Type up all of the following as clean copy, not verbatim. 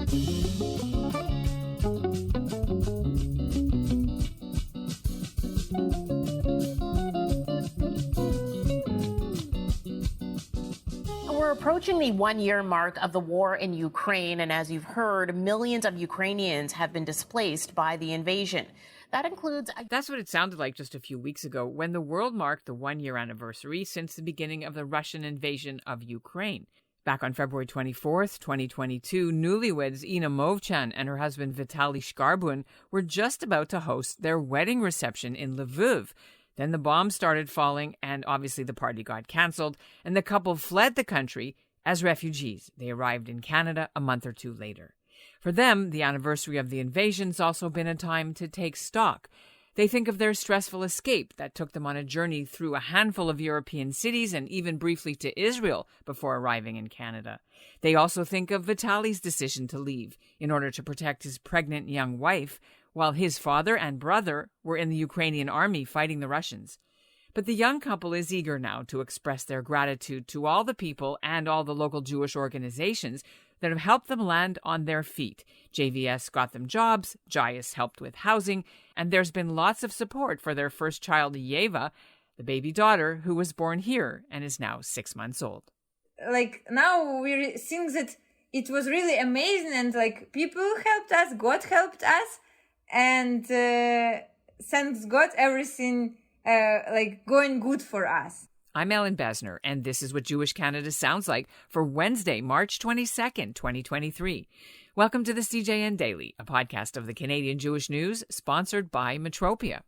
We're approaching the one-year mark of the war in Ukraine, and as you've heard, millions of Ukrainians have been displaced by the invasion. That includes... That's what it sounded like just a few weeks ago when the world marked the one-year anniversary since the beginning of the Russian invasion of Ukraine. Back on February 24th, 2022, newlyweds Movchan and her husband Vitalli Shkarbun were just about to host their wedding reception in Lviv. Then the bombs started falling, and obviously the party got cancelled, and the couple fled the country as refugees. They arrived in Canada a month or two later. For them, the anniversary of the invasion's also been a time to take stock. They think of their stressful escape that took them on a journey through a handful of European cities and even briefly to Israel before arriving in Canada. They also think of Vitalli's decision to leave in order to protect his pregnant young wife, while his father and brother were in the Ukrainian army fighting the Russians. But the young couple is eager now to express their gratitude to all the people and all the local Jewish organizations that have helped them land on their feet. JVS got them jobs, JIAS helped with housing, and there's been lots of support for their first child, Yeva, the baby daughter who was born here and is now 6 months old. Now we think that it was really amazing, and people helped us, God helped us, and thanks God everything going good for us. I'm Ellen Besner, and this is what Jewish Canada sounds like for Wednesday, March 22nd, 2023. Welcome to the CJN Daily, a podcast of the Canadian Jewish News, sponsored by Metropia.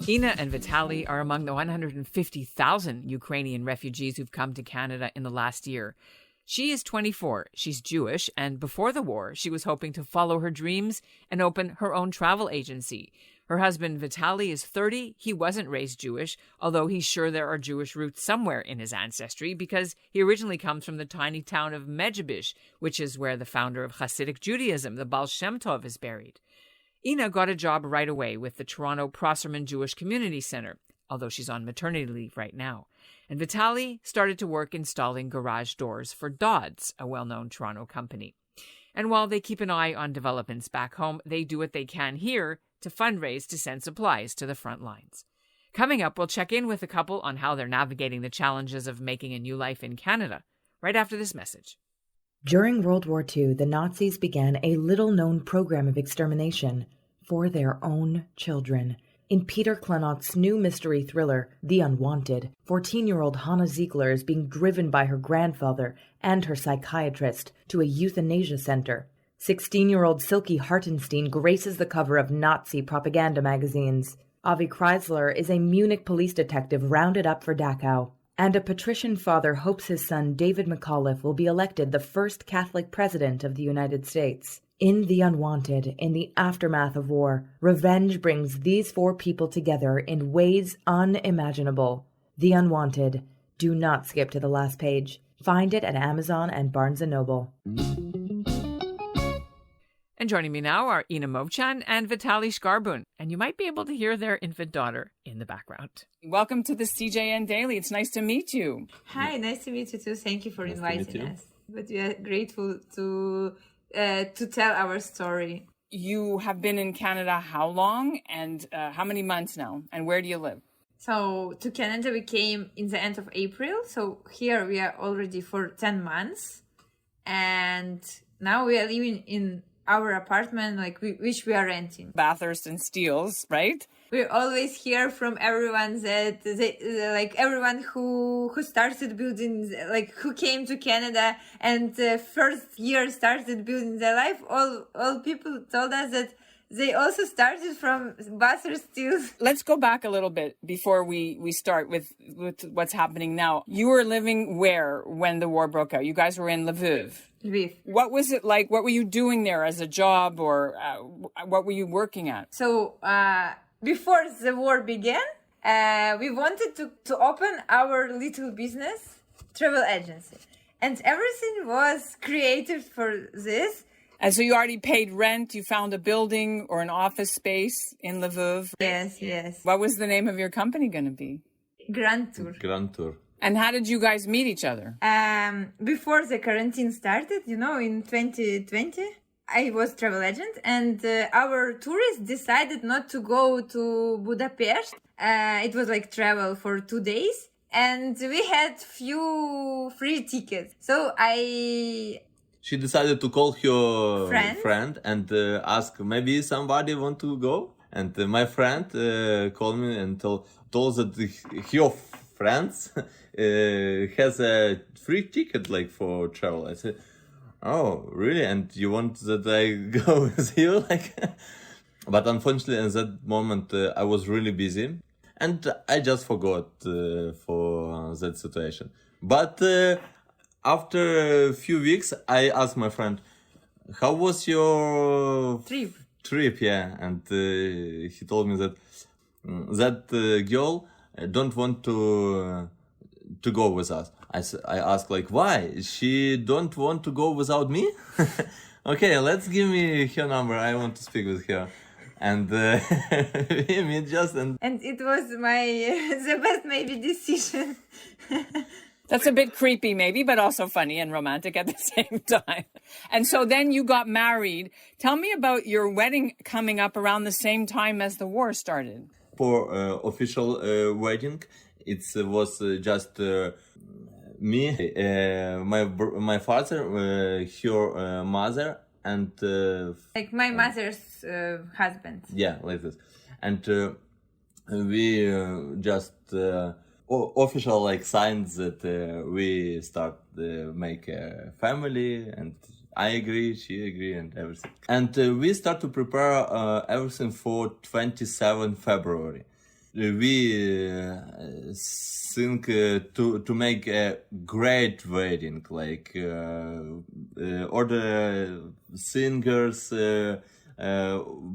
Ina and Vitalli are among the 150,000 Ukrainian refugees who've come to Canada in the last year. She is 24, she's Jewish, and before the war, she was hoping to follow her dreams and open her own travel agency. Her husband, Vitalli, is 30. He wasn't raised Jewish, although he's sure there are Jewish roots somewhere in his ancestry because he originally comes from the tiny town of Medjugorje, which is where the founder of Hasidic Judaism, the Baal Shem Tov, is buried. Ina got a job right away with the Toronto Prosserman Jewish Community Centre, although she's on maternity leave right now. And Vitalli started to work installing garage doors for Dodds, a well-known Toronto company. And while they keep an eye on developments back home, they do what they can here to fundraise to send supplies to the front lines. Coming up, we'll check in with the couple on how they're navigating the challenges of making a new life in Canada, right after this message. During World War II, the Nazis began a little-known program of extermination for their own children. In Peter Klanock's new mystery thriller, The Unwanted, 14-year-old Hannah Ziegler is being driven by her grandfather and her psychiatrist to a euthanasia center. 16-year-old Silke Hartenstein graces the cover of Nazi propaganda magazines. Avi Kreisler is a Munich police detective rounded up for Dachau. And a patrician father hopes his son David McAuliffe will be elected the first Catholic president of the United States. In The Unwanted, in the aftermath of war, revenge brings these four people together in ways unimaginable. The Unwanted. Do not skip to the last page. Find it at Amazon and Barnes & Noble. And joining me now are Ina Movchan and Vitalli Shkarbun, and you might be able to hear their infant daughter in the background. Welcome to the CJN Daily. It's nice to meet you. Hi, nice to meet you too. Thank you for inviting us. But we are grateful to tell our story. You have been in Canada how long and how many months now? And where do you live? So to Canada, we came in the end of April. So here we are already for 10 months. And now we are living in our apartment, which we are renting. Bathurst and Steeles, right? We always hear from everyone that everyone who started building, who came to Canada and the first year started building their life, all people told us that they also started from Bathurst Steeles. Let's go back a little bit before we start with what's happening now. You were living where when the war broke out? You guys were in Lviv. Lviv. What was it like? What were you doing there as a job, or what were you working at? So before the war began, we wanted to open our little business, travel agency. And everything was created for this. And so you already paid rent, you found a building or an office space in Lviv? Yes. What was the name of your company going to be? Grand Tour. And how did you guys meet each other? Before the quarantine started, in 2020, I was travel agent, and our tourists decided not to go to Budapest. It was like travel for 2 days, and we had few free tickets. So She decided to call her Friend? and ask maybe somebody want to go. And my friend called me and told that her friends has a free ticket like for travel. I said, "Oh, really? And you want that I go with you?" But unfortunately, at that moment, I was really busy, and I just forgot for that situation. But after a few weeks, I asked my friend, "How was your trip?" Yeah, and he told me that girl don't want to go with us. I asked why? She don't want to go without me? Okay, let's give me her number. I want to speak with her. And we meet and it was the best maybe decision. That's a bit creepy maybe, but also funny and romantic at the same time. And so then you got married. Tell me about your wedding coming up around the same time as the war started. For official wedding, it was just me, my father, her mother, and my mother's husband. Yeah, like this. And we just official signs that we start make a family, and I agree, she agree, and everything. And we start to prepare everything for 27 February. We think to make a great wedding, order singers,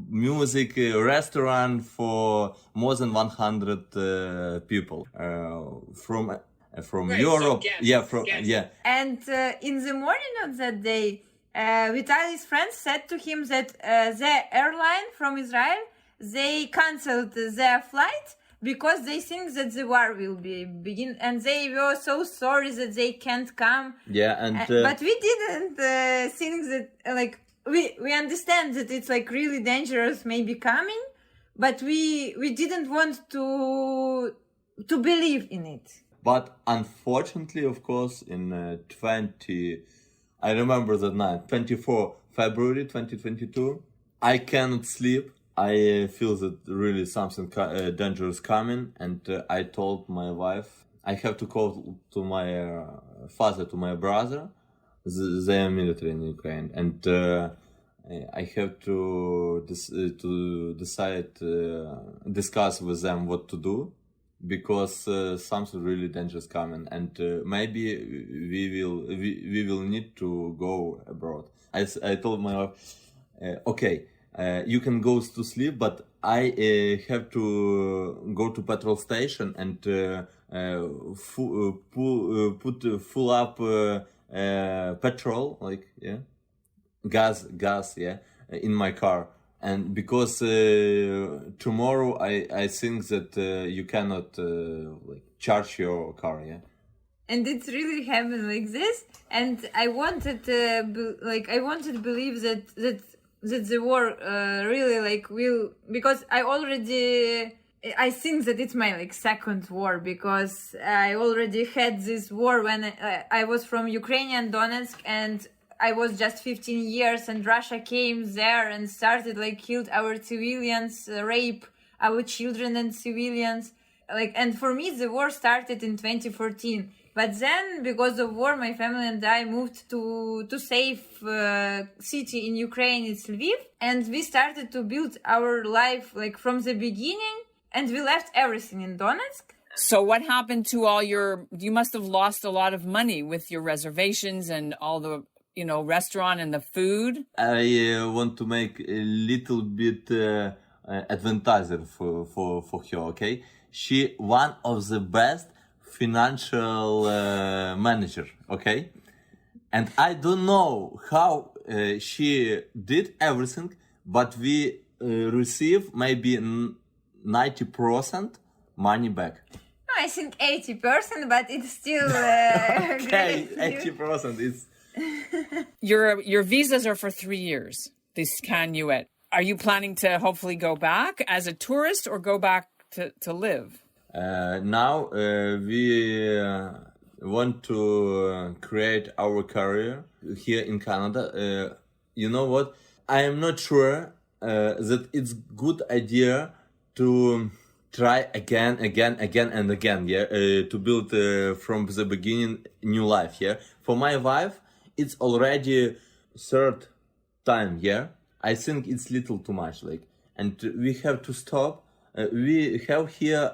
music, restaurant for more than 100 people from Europe. And in the morning of that day, Vitalli's friends said to him that the airline from Israel, they canceled their flight because they think that the war will begin, and they were so sorry that they can't come. Yeah, and but we didn't think that we understand that it's really dangerous maybe coming, but we didn't want to believe in it. But unfortunately, of course, in I remember that night, 24 February 2022, I cannot sleep. I feel that really something dangerous coming, and I told my wife, I have to call to my father, to my brother. They are military in Ukraine, and I have to discuss with them what to do, because something really dangerous coming, and maybe we will need to go abroad. I told my wife, okay, you can go to sleep, but I have to go to petrol station and put full up petrol, gas, in my car. And because tomorrow I think that you cannot charge your car, yeah. And it's really happened like this. And I wanted to believe that the war really will, because I think that it's my second war, because I already had this war when I was from Ukrainian Donetsk, and I was just 15 years, and Russia came there and started killed our civilians, rape our children and civilians. And for me, the war started in 2014. But then, because of war, my family and I moved to safe city in Ukraine, it's Lviv. And we started to build our life from the beginning, and we left everything in Donetsk. So what happened to you must have lost a lot of money with your reservations and all the restaurant and the food. I want to make a little bit advertising for her, okay? She one of the best financial manager, okay? And I don't know how she did everything, but we receive maybe 90% money back. I think 80%, but it's still Okay, great. 80% is. Your visas are for 3 years, this Canuet. Are you planning to hopefully go back as a tourist or go back to live? Now we want to create our career here in Canada. You know what? I am not sure that it's good idea to try again, and again, yeah, to build from the beginning new life, yeah. For my wife, it's already third time, yeah. I think it's little too much, like, and we have to stop. We have here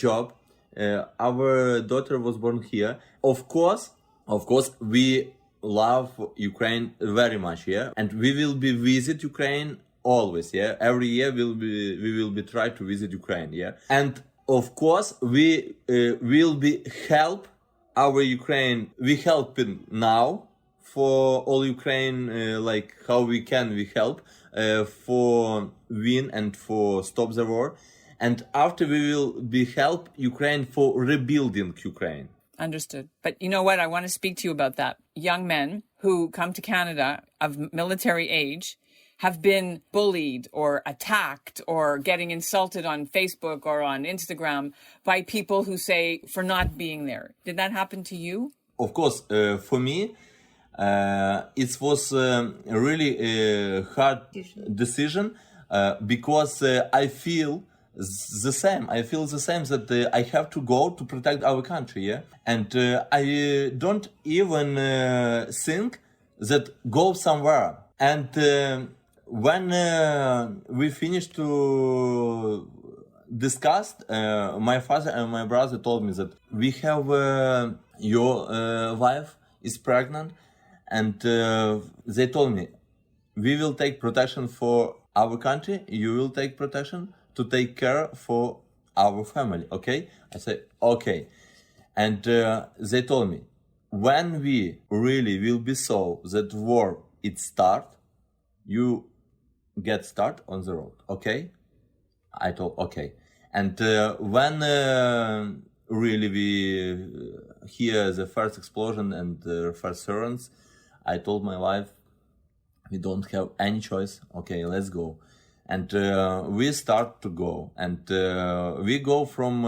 job. Our daughter was born here. Of course, we love Ukraine very much, yeah, and we will be visit Ukraine always, yeah. Every year we will be try to visit Ukraine, yeah, and of course we will be help our Ukraine. We helping now for all Ukraine, like how we can we help for win and for stop the war, and after we will be help Ukraine for rebuilding Ukraine. Understood. But you know what? I want to speak to you about that. Young men who come to Canada of military age have been bullied or attacked or getting insulted on Facebook or on Instagram by people who say for not being there. Did that happen to you? Of course, for me, it was a really hard decision because I feel the same. I feel the same that I have to go to protect our country, yeah. And I don't even think that go somewhere. And when we finished to discuss, my father and my brother told me that we have your wife is pregnant, and they told me we will take protection for our country. You will take protection to take care for our family, okay? I said, okay. And they told me, when we really will be so that war it start, you get start on the road, okay? I told, okay. And when really we hear the first explosion and the first sirens, I told my wife, we don't have any choice, okay, let's go. And we start to go, and we go from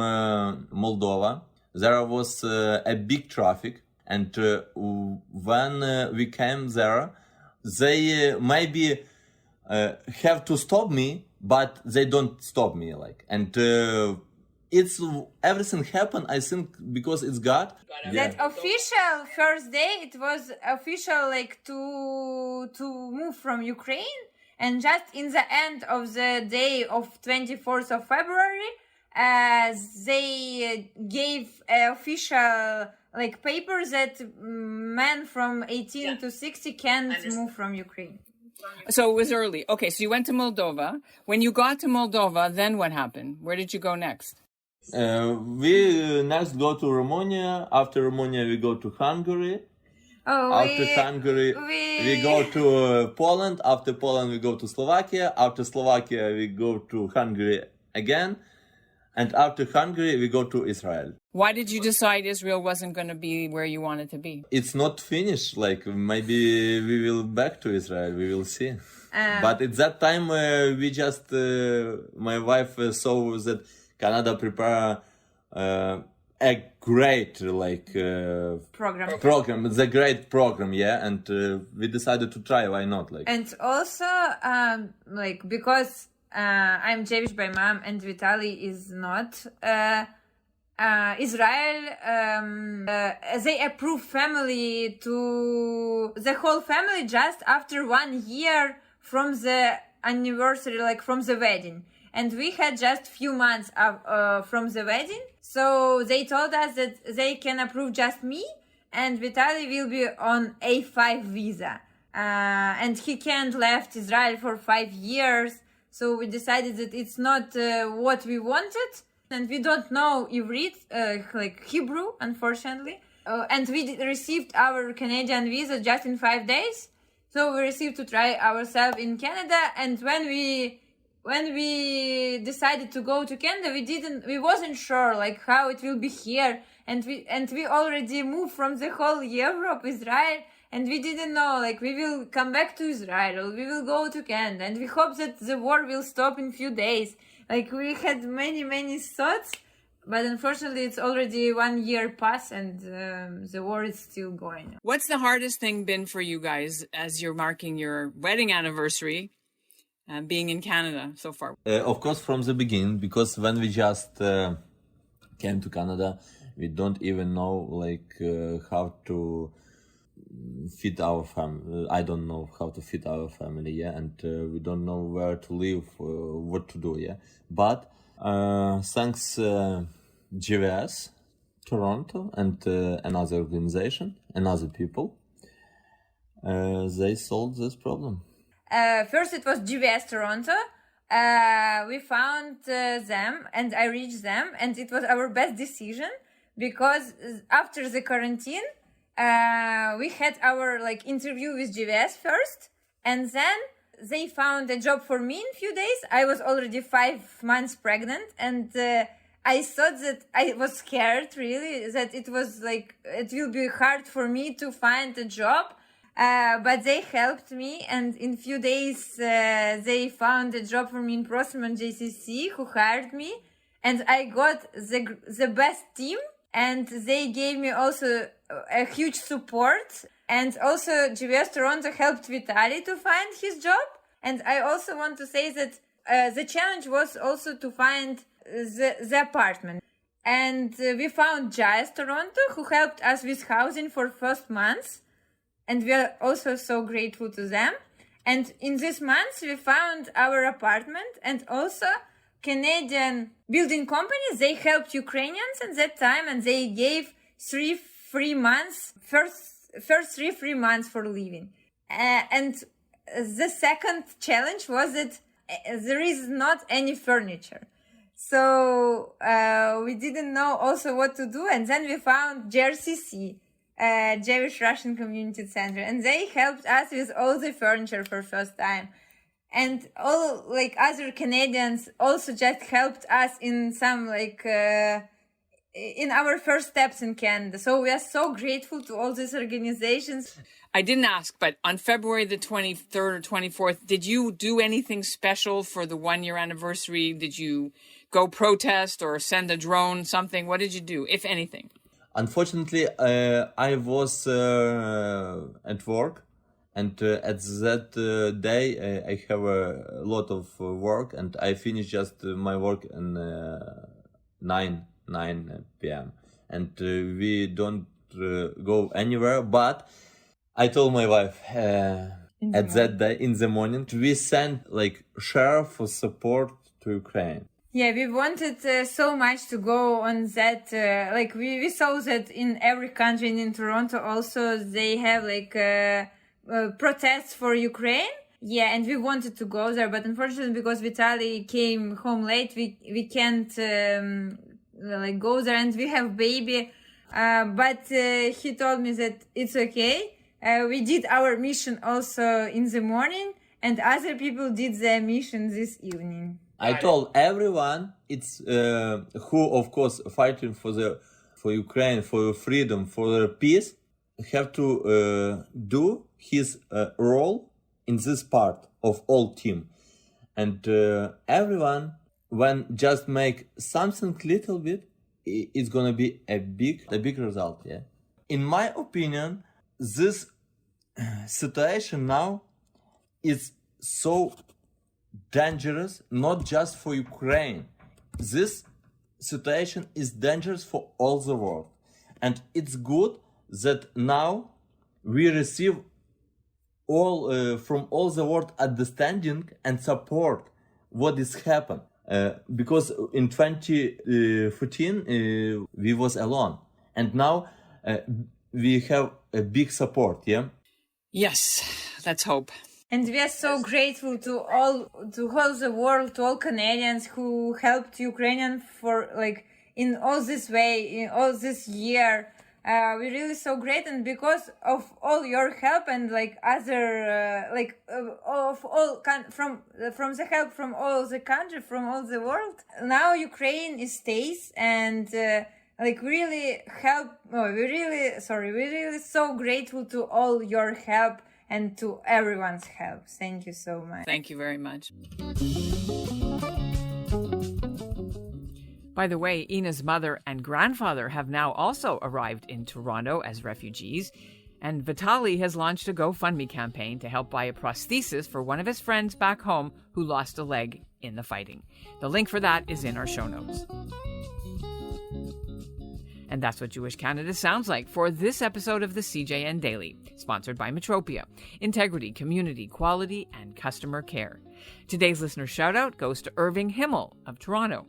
Moldova. There was a big traffic, and when we came there, they maybe have to stop me, but they don't stop me, like. And it's everything happened, I think, because it's God. That official first day, it was official like to move from Ukraine. And just in the end of the day of 24th of February, they gave official like paper that men from 18 to 60 can't move from Ukraine. So it was early. Okay, so you went to Moldova. When you got to Moldova, then what happened? Where did you go next? We next go to Romania. After Romania, we go to Hungary. After Hungary, we go to Poland. After Poland, we go to Slovakia. After Slovakia, we go to Hungary again. And after Hungary, we go to Israel. Why did you decide Israel wasn't going to be where you wanted to be? It's not finished. Like, maybe we will back to Israel. We will see. But at that time, we just, my wife saw that Canada prepare a great program. It's a great program, yeah, and we decided to try. Why not? Like, and also because I'm Jewish by mom and Vitalli is not. Israel, they approve family to the whole family just after 1 year from the anniversary, like from the wedding. And we had just few months from the wedding. So they told us that they can approve just me, and Vitalli will be on A5 visa. And he can't left Israel for 5 years. So we decided that it's not what we wanted. And we don't know Ivrit, like Hebrew, unfortunately. And we received our Canadian visa just in 5 days. So we received to try ourselves in Canada. And when we when we decided to go to Canada, we wasn't sure like how it will be here, and we already moved from the whole Europe, Israel, and we didn't know like we will come back to Israel, we will go to Canada, and we hope that the war will stop in few days. Like we had many thoughts, but unfortunately it's already 1 year past, and the war is still going on. What's the hardest thing been for you guys as you're marking your wedding anniversary? Being in Canada so far? Of course, from the beginning, because when we just came to Canada, we don't even know like how to feed our family. I don't know how to feed our family, yeah, and we don't know where to live, what to do, yeah. But thanks GVS, Toronto, and another organization, another people, they solved this problem. First, it was GVS Toronto. We found them, and I reached them, and it was our best decision because after the quarantine, we had our like interview with GVS first, and then they found a job for me in a few days. I was already 5 months pregnant, and I thought that I was scared really that it was like it will be hard for me to find a job. But they helped me, and in few days they found a job for me in Prosman JRCC, who hired me, and I got the best team, and they gave me also a huge support, and also GVS Toronto helped Vitalli to find his job. And I also want to say that the challenge was also to find the apartment, and we found JVS Toronto, who helped us with housing for first months. And we are also so grateful to them. And in this month, we found our apartment, and also Canadian building companies, they helped Ukrainians at that time, and they gave 3 free months, first 3 free months for living. And the second challenge was that there is not any furniture. So we didn't know also what to do. And then we found JRCC, Jewish Russian Community Center, and they helped us with all the furniture for first time. And all like other Canadians also just helped us in some like in our first steps in Canada. So we are so grateful to all these organizations. I didn't ask, but on February the 23rd or 24th, did you do anything special for the 1 year anniversary? Did you go protest or send a drone, something? What did you do, if anything? Unfortunately, I was at work, and at that day I have a lot of work, and I finished just my work in 9 p.m. And we don't go anywhere. But I told my wife at that day in the morning we sent like share for support to Ukraine. Yeah, we wanted so much to go on that. Like we saw that in every country, and in Toronto also, they have like protests for Ukraine. Yeah, and we wanted to go there, but unfortunately, because Vitalli came home late, we can't like go there, and we have baby. But he told me that it's okay. We did our mission also in the morning, and other people did their mission this evening. I told everyone it's who of course fighting for Ukraine, for freedom, for peace, have to do his role in this part of all team, and everyone when just make something little bit, it's gonna be a big result. Yeah, in my opinion, this situation now is so dangerous, not just for Ukraine. This situation is dangerous for all the world. And it's good that now we receive all from all the world understanding and support what is happened. Because in 2014 we was alone. And now we have a big support, yeah? Yes, let's hope. And we are so grateful to all the world, to all Canadians who helped Ukrainian for like in all this way, in all this year. we're really so great, and because of all your help and like other of all from the help from all the country, from all the world, now Ukraine is stays, and like really help. We're really so grateful to all your help and to everyone's help. Thank you so much. Thank you very much. By the way, Ina's mother and grandfather have now also arrived in Toronto as refugees, and Vitalli has launched a GoFundMe campaign to help buy a prosthesis for one of his friends back home who lost a leg in the fighting. The link for that is in our show notes. And that's what Jewish Canada sounds like for this episode of the CJN Daily, sponsored by Metropia. Integrity, community, quality, and customer care. Today's listener shout-out goes to Irving Himmel of Toronto.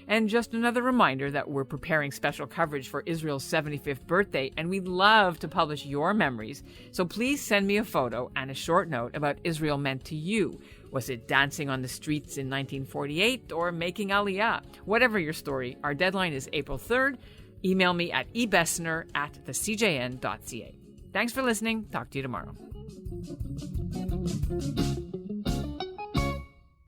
And just another reminder that we're preparing special coverage for Israel's 75th birthday, and we'd love to publish your memories. So please send me a photo and a short note about Israel meant to you. Was it dancing on the streets in 1948 or making Aliyah? Whatever your story, our deadline is April 3rd. Email me at ebessner@thecjn.ca. Thanks for listening. Talk to you tomorrow.